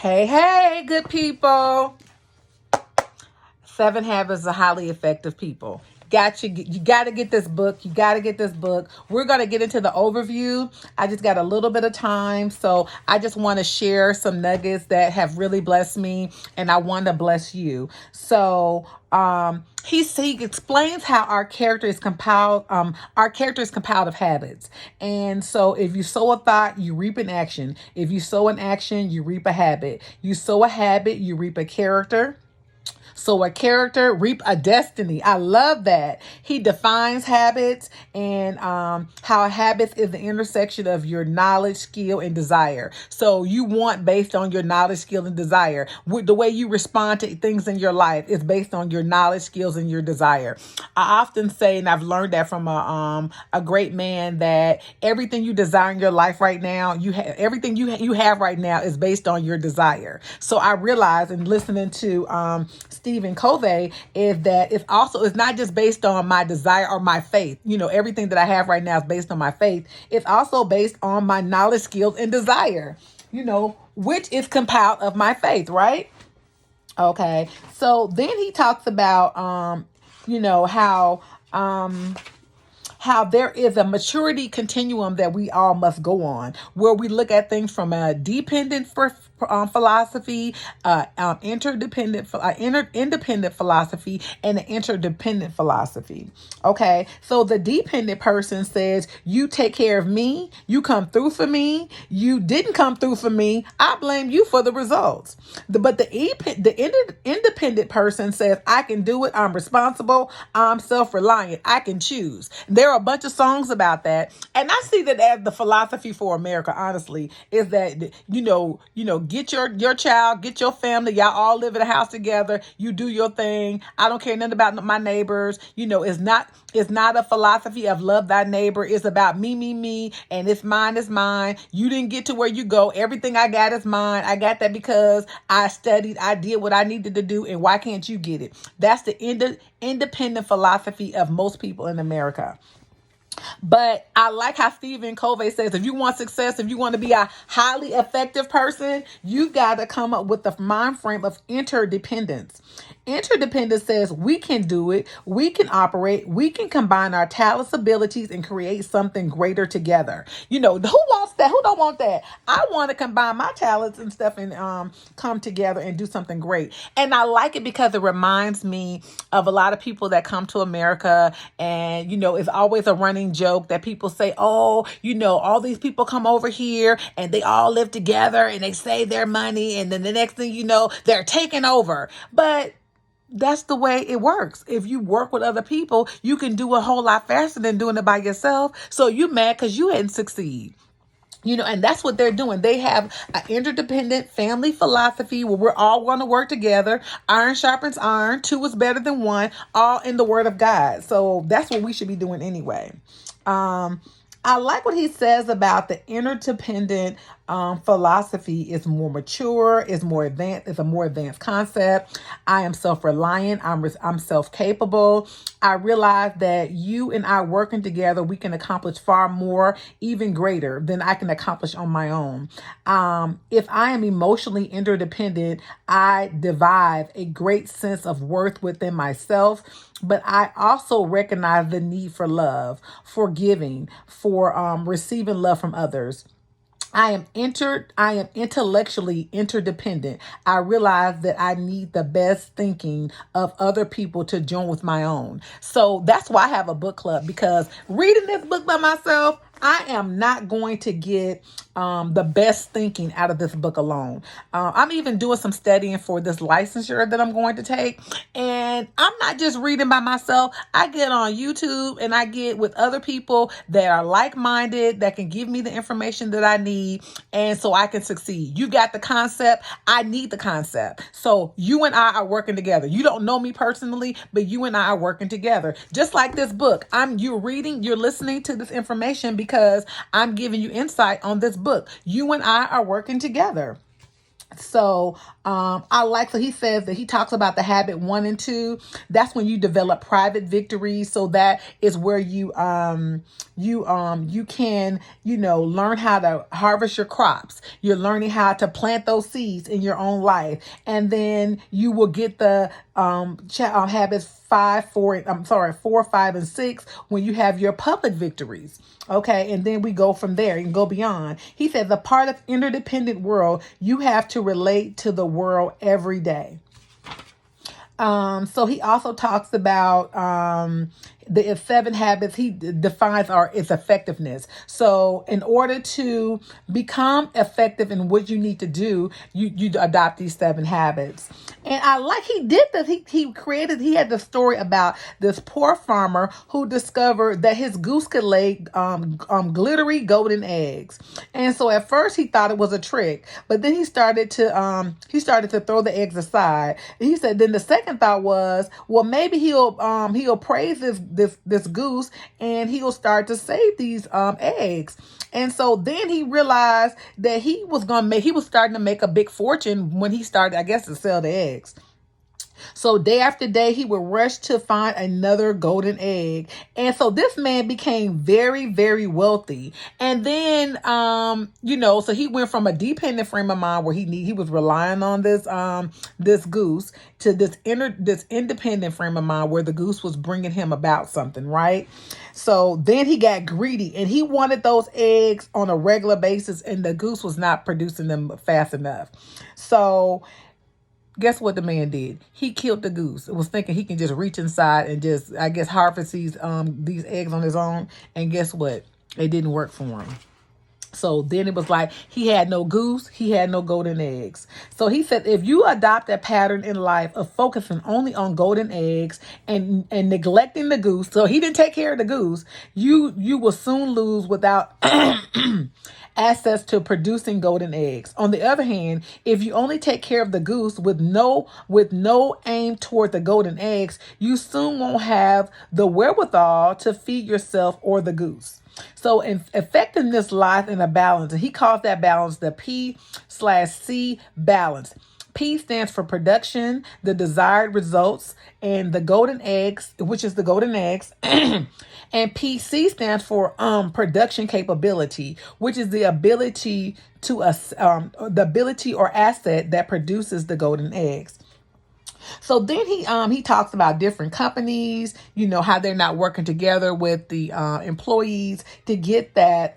Hey, hey, good people. Seven Habits of Highly Effective People. You got to get this book. You got to get this book. We're going to get into the overview. I just got a little bit of time. So I just want to share some nuggets that have really blessed me, and I want to bless you. So, he explains how our character is compiled. Our character is compiled of habits, and so if you sow a thought, you reap an action. If you sow an action, you reap a habit. You sow a habit, you reap a character. So a character reap a destiny. I love that. He defines habits and how habits is the intersection of your knowledge, skill, and desire. So you want based on your knowledge, skill, and desire. The way you respond to things in your life is based on your knowledge, skills, and your desire. I often say, and I've learned that from a great man, that everything you desire in your life right now, everything you have right now is based on your desire. So I realize in listening to Stephen Covey is that it's not just based on my desire or my faith. Everything that I have right now is based on my faith. It's also based on my knowledge, skills, and desire, which is compiled of my faith, right? Okay. So then he talks about, how there is a maturity continuum that we all must go on, where we look at things from a dependent philosophy, independent philosophy, and an interdependent philosophy. Okay, so the dependent person says, "You take care of me. You come through for me. You didn't come through for me. I blame you for the results." But the independent person says, "I can do it. I'm responsible. I'm self-reliant. I can choose." There are a bunch of songs about that, and I see that as the philosophy for America. Honestly, is that get your child, get your family, y'all all live in a house together. You do your thing. I don't care nothing about my neighbors. It's not a philosophy of love thy neighbor. It's about me, and it's mine is mine. You didn't get to where you go. Everything I got is mine. I got that because I studied, I did what I needed to do, and why can't you get it? That's the independent philosophy of most people in America. But I like how Stephen Covey says, if you want success, if you want to be a highly effective person, you've got to come up with the mind frame of interdependence. Interdependence says we can do it, we can operate, we can combine our talents, abilities, and create something greater together. Who wants that? Who don't want that? I want to combine my talents and stuff and come together and do something great. And I like it because it reminds me of a lot of people that come to America, and it's always a running joke that people say, "Oh, all these people come over here and they all live together and they save their money, and then the next thing you know, they're taking over." But that's the way it works. If you work with other people, you can do a whole lot faster than doing it by yourself. So you mad because you hadn't succeed. And that's what they're doing. They have an interdependent family philosophy where we're all going to work together. Iron sharpens iron. Two is better than one, all in the word of God. So that's what we should be doing anyway. I like what he says about the interdependent philosophy is more mature, is more advanced, is a more advanced concept. I am self-reliant. I'm self-capable. I realize that you and I working together, we can accomplish far more, even greater than I can accomplish on my own. If I am emotionally interdependent, I derive a great sense of worth within myself. But I also recognize the need for love, for giving, for receiving love from others. I am intellectually interdependent. I realize that I need the best thinking of other people to join with my own. So that's why I have a book club, because reading this book by myself, I am not going to get the best thinking out of this book alone. I'm even doing some studying for this licensure that I'm going to take. And I'm not just reading by myself. I get on YouTube and I get with other people that are like-minded, that can give me the information that I need, and so I can succeed. You got the concept. I need the concept. So you and I are working together. You don't know me personally, but you and I are working together. Just like this book. You're listening to this information because I'm giving you insight on this book. You and I are working together. So so he says that he talks about the habit 1 and 2. That's when you develop private victories. So that is where you can, learn how to harvest your crops. You're learning how to plant those seeds in your own life. And then you will get the habits 4, 5, and 6 when you have your public victories. Okay, and then we go from there and go beyond. He said the part of interdependent world, you have to relate to the world every day. So he also talks about the 7 habits. He defines its effectiveness. So in order to become effective in what you need to do, you adopt these 7 habits. And I like he did this. He had the story about this poor farmer who discovered that his goose could lay glittery golden eggs. And so at first he thought it was a trick, but then he started to throw the eggs aside. And he said then the second thought was, well, maybe he'll praise this goose and he'll start to save these eggs. And so then he realized that he was starting to make a big fortune when he started, I guess, to sell the eggs. So day after day, he would rush to find another golden egg. And so this man became very, very wealthy. And then, so he went from a dependent frame of mind where he was relying on this goose to this independent frame of mind where the goose was bringing him about something, right? So then he got greedy and he wanted those eggs on a regular basis, and the goose was not producing them fast enough. So guess what the man did? He killed the goose. It was thinking he can just reach inside and just, I guess, harvest these eggs on his own. And guess what? It didn't work for him. So then it was like he had no goose, he had no golden eggs. So he said, if you adopt a pattern in life of focusing only on golden eggs and neglecting the goose, so he didn't take care of the goose, you will soon lose without access to producing golden eggs. On the other hand, if you only take care of the goose with no aim toward the golden eggs, you soon won't have the wherewithal to feed yourself or the goose. So effectiveness lies in a balance, and he calls that balance the P/C balance. P stands for production, the desired results, and the golden eggs, which is the golden eggs. And PC stands for production capability, which is the ability the ability or asset that produces the golden eggs. So then he talks about different companies, how they're not working together with the employees to get that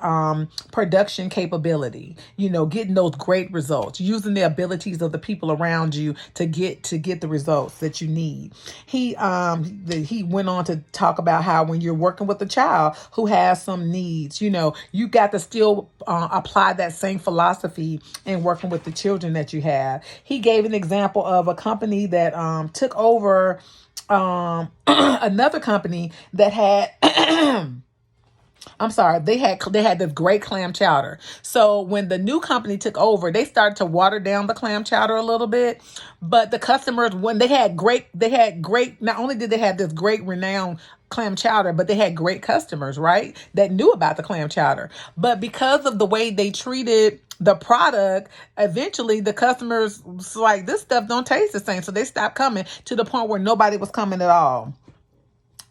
production capability, getting those great results, using the abilities of the people around you to get the results that you need. He went on to talk about how when you're working with a child who has some needs, you got to still apply that same philosophy in working with the children that you have. He gave an example of a company that took over another company that had I'm sorry, they had this great clam chowder. So when the new company took over, they started to water down the clam chowder a little bit. But the customers, when they had great, not only did they have this great renowned clam chowder, but they had great customers, right? That knew about the clam chowder. But because of the way they treated the product, eventually the customers was like, this stuff don't taste the same. So they stopped coming to the point where nobody was coming at all.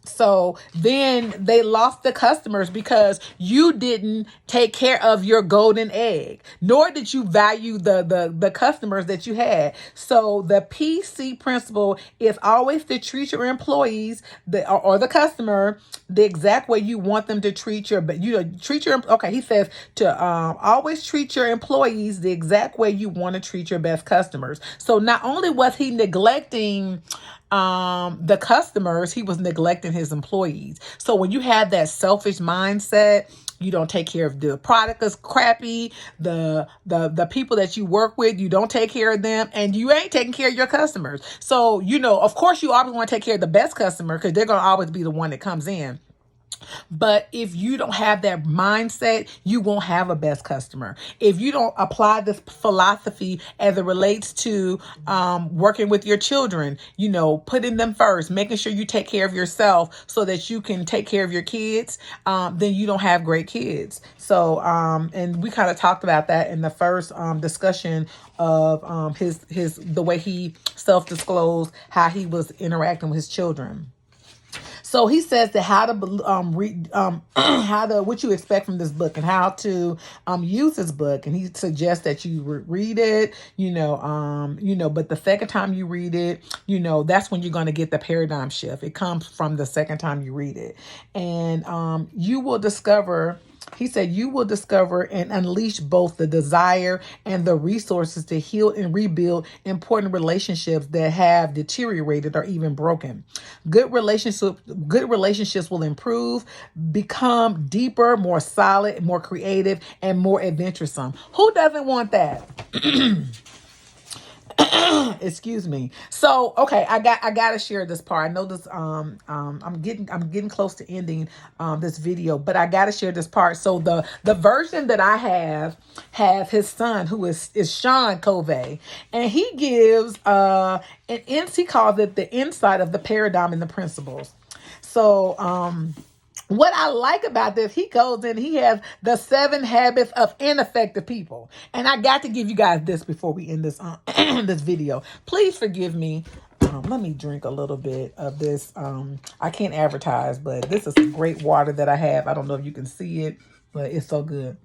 So then they lost the customers because you didn't take care of your golden egg, nor did you value the customers that you had. So the PC principle is always to treat your employees or the customer the exact way you want them to treat he says to always treat your employees the exact way you want to treat your best customers. So not only was he neglecting the customers, he was neglecting his employees. So when you have that selfish mindset, you don't take care of the product is crappy, the people that you work with, you don't take care of them, and you ain't taking care of your customers. So, of course you always want to take care of the best customer because they're going to always be the one that comes in. But if you don't have that mindset, you won't have a best customer. If you don't apply this philosophy as it relates to working with your children, putting them first, making sure you take care of yourself so that you can take care of your kids, then you don't have great kids. So, and we kind of talked about that in the first discussion of the way he self-disclosed how he was interacting with his children. So he says that how to read, what you expect from this book and how to use this book, and he suggests that you read it, but the second time you read it, that's when you're going to get the paradigm shift. It comes from the second time you read it, and you will discover. He said, you will discover and unleash both the desire and the resources to heal and rebuild important relationships that have deteriorated or even broken. Good relationships will improve, become deeper, more solid, more creative, and more adventuresome. Who doesn't want that? Excuse me. So, okay, I got to share this part. I know this I'm getting close to ending this video, but I got to share this part. So the version that I have his son, who is Sean Covey, and he gives he calls it the insight of the paradigm and the principles. So what I like about this, he goes in, he has the 7 habits of ineffective people. And I got to give you guys this before we end this this video. Please forgive me. Let me drink a little bit of this. I can't advertise, but this is some great water that I have. I don't know if you can see it, but it's so good.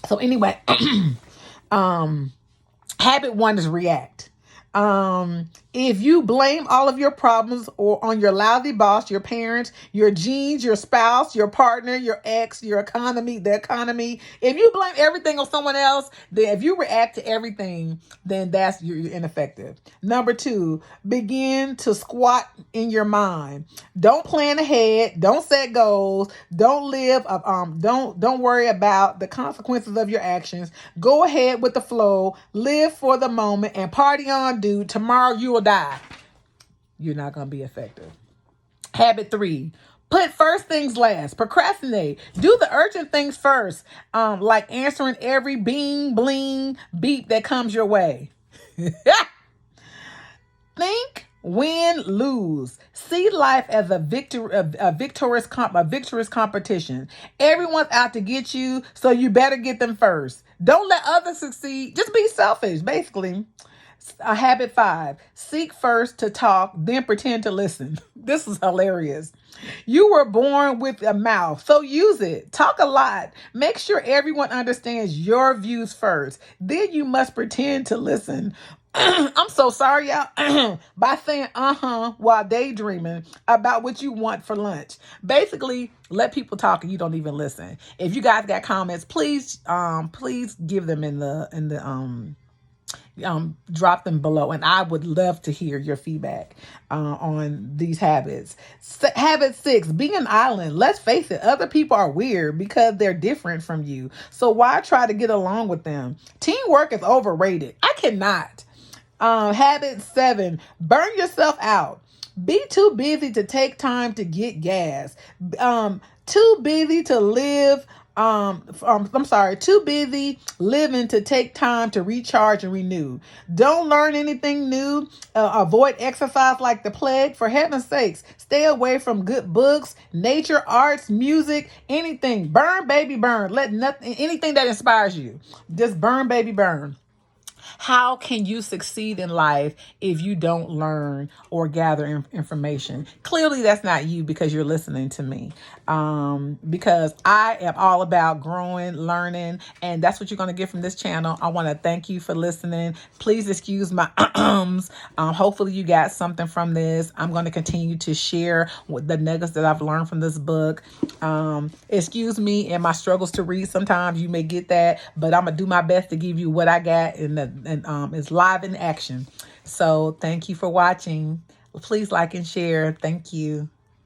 So anyway, habit 1 is react. If you blame all of your problems or on your lousy boss, your parents, your genes, your spouse, your partner, your ex, your economy, the economy, if you blame everything on someone else, then if you react to everything, then you're ineffective. Number 2, begin to squat in your mind. Don't plan ahead. Don't set goals. Don't worry about the consequences of your actions. Go ahead with the flow. Live for the moment and party on, dude. Tomorrow you will die. You're not going to be effective. Habit 3, put first things last. Procrastinate. Do the urgent things first, like answering every bing, bling, beep that comes your way. Think, win, lose. See life as a victorious competition. Everyone's out to get you, so you better get them first. Don't let others succeed. Just be selfish, basically. Habit 5, seek first to talk, then pretend to listen. This is hilarious. You were born with a mouth, so use it. Talk a lot. Make sure everyone understands your views first. Then you must pretend to listen. I'm so sorry, y'all. By saying while daydreaming about what you want for lunch. Basically, let people talk and you don't even listen. If you guys got comments, please give them in the drop them below, and I would love to hear your feedback on these habits. Habit 6, be an island. Let's face it, other people are weird because they're different from you. So why try to get along with them? Teamwork is overrated. I cannot. Habit 7, burn yourself out. Be too busy to take time to get gas. Too busy to live. Too busy living to take time to recharge and renew. Don't learn anything new. Avoid exercise like the plague. For heaven's sakes, stay away from good books, nature, arts, music, anything. Burn, baby, burn. Anything that inspires you. Just burn, baby, burn. How can you succeed in life if you don't learn or gather information? Clearly, that's not you because you're listening to me. Because I am all about growing, learning, and that's what you're going to get from this channel. I want to thank you for listening. Please excuse my ums. Hopefully, you got something from this. I'm going to continue to share the nuggets that I've learned from this book. Excuse me and my struggles to read. Sometimes you may get that, but I'm going to do my best to give you what I got and it's live in action. So thank you for watching. Please like and share. Thank you.